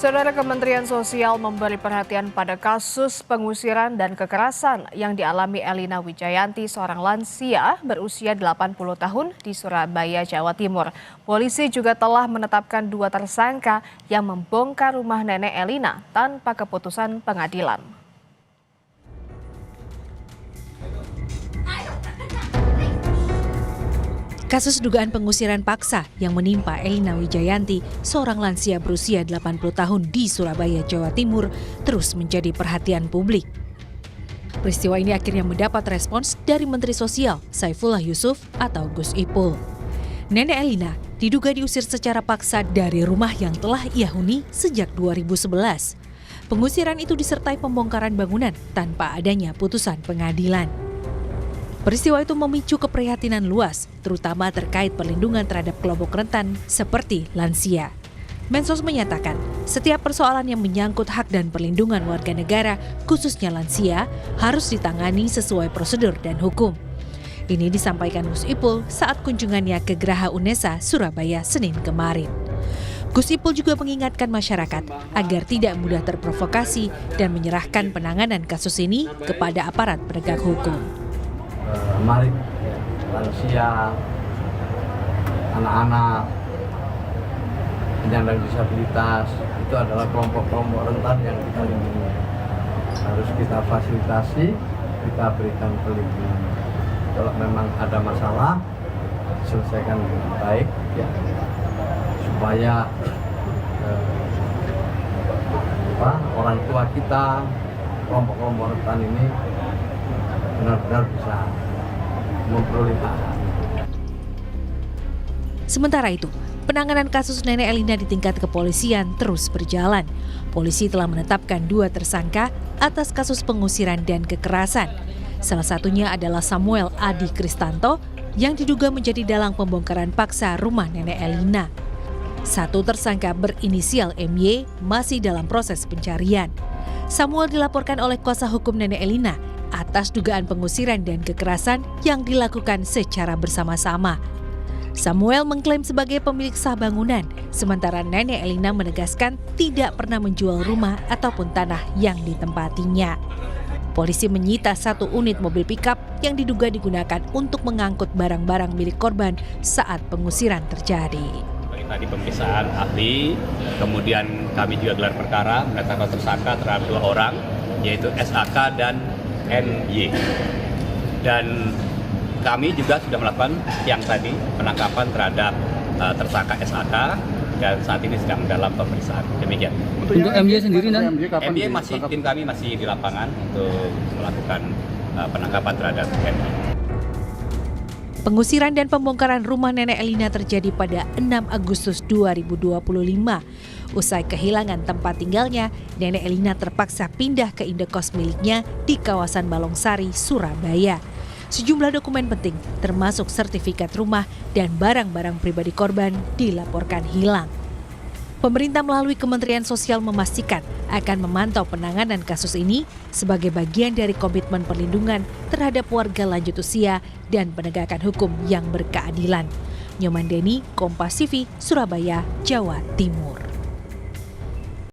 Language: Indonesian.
Saudara, Kementerian Sosial memberi perhatian pada kasus pengusiran dan kekerasan yang dialami Elina Wijayanti, seorang lansia berusia 80 tahun di Surabaya, Jawa Timur. Polisi juga telah menetapkan 2 tersangka yang membongkar rumah nenek Elina tanpa keputusan pengadilan. Kasus dugaan pengusiran paksa yang menimpa Elina Wijayanti, seorang lansia berusia 80 tahun di Surabaya, Jawa Timur, terus menjadi perhatian publik. Peristiwa ini akhirnya mendapat respons dari Menteri Sosial Saifullah Yusuf atau Gus Ipul. Nenek Elina diduga diusir secara paksa dari rumah yang telah ia huni sejak 2011. Pengusiran itu disertai pembongkaran bangunan tanpa adanya putusan pengadilan. Peristiwa itu memicu keprihatinan luas, terutama terkait perlindungan terhadap kelompok rentan seperti lansia. Mensos menyatakan, setiap persoalan yang menyangkut hak dan perlindungan warga negara, khususnya lansia, harus ditangani sesuai prosedur dan hukum. Ini disampaikan Gus Ipul saat kunjungannya ke Geraha Unesa, Surabaya, Senin kemarin. Gus Ipul juga mengingatkan masyarakat agar tidak mudah terprovokasi dan menyerahkan penanganan kasus ini kepada aparat penegak hukum. Mari lansia, anak-anak, penyandang disabilitas itu adalah kelompok-kelompok rentan yang kita lindungi. Harus kita fasilitasi, kita berikan perlindungan. Kalau memang ada masalah, selesaikan dengan baik, ya, supaya orang tua kita, kelompok-kelompok rentan ini benar-benar bisa memperoleh hak. Sementara itu, penanganan kasus nenek Elina di tingkat kepolisian terus berjalan. Polisi telah menetapkan 2 tersangka atas kasus pengusiran dan kekerasan. Salah satunya adalah Samuel Adi Kristanto yang diduga menjadi dalang pembongkaran paksa rumah nenek Elina. 1 tersangka berinisial MY masih dalam proses pencarian. Samuel dilaporkan oleh kuasa hukum nenek Elina atas dugaan pengusiran dan kekerasan yang dilakukan secara bersama-sama. Samuel mengklaim sebagai pemilik sah bangunan, sementara nenek Elina menegaskan tidak pernah menjual rumah ataupun tanah yang ditempatinya. Polisi menyita 1 unit mobil pickup yang diduga digunakan untuk mengangkut barang-barang milik korban saat pengusiran terjadi. Tadi pemeriksaan ahli, kemudian kami juga gelar perkara menetapkan tersangka terhadap 2 orang, yaitu SAK dan MY. Dan kami juga sudah melakukan yang tadi penangkapan terhadap tersangka SAK dan saat ini sedang dalam pemeriksaan. Demikian. Untuk MY sendiri, MY masih tim kami masih di lapangan untuk melakukan penangkapan terhadap MY. Pengusiran dan pembongkaran rumah nenek Elina terjadi pada 6 Agustus 2025. Usai kehilangan tempat tinggalnya, nenek Elina terpaksa pindah ke indekos miliknya di kawasan Balongsari, Surabaya. Sejumlah dokumen penting, termasuk sertifikat rumah dan barang-barang pribadi korban, dilaporkan hilang. Pemerintah melalui Kementerian Sosial memastikan akan memantau penanganan kasus ini sebagai bagian dari komitmen perlindungan terhadap warga lanjut usia dan penegakan hukum yang berkeadilan. Nyoman Deni, Kompas TV, Surabaya, Jawa Timur.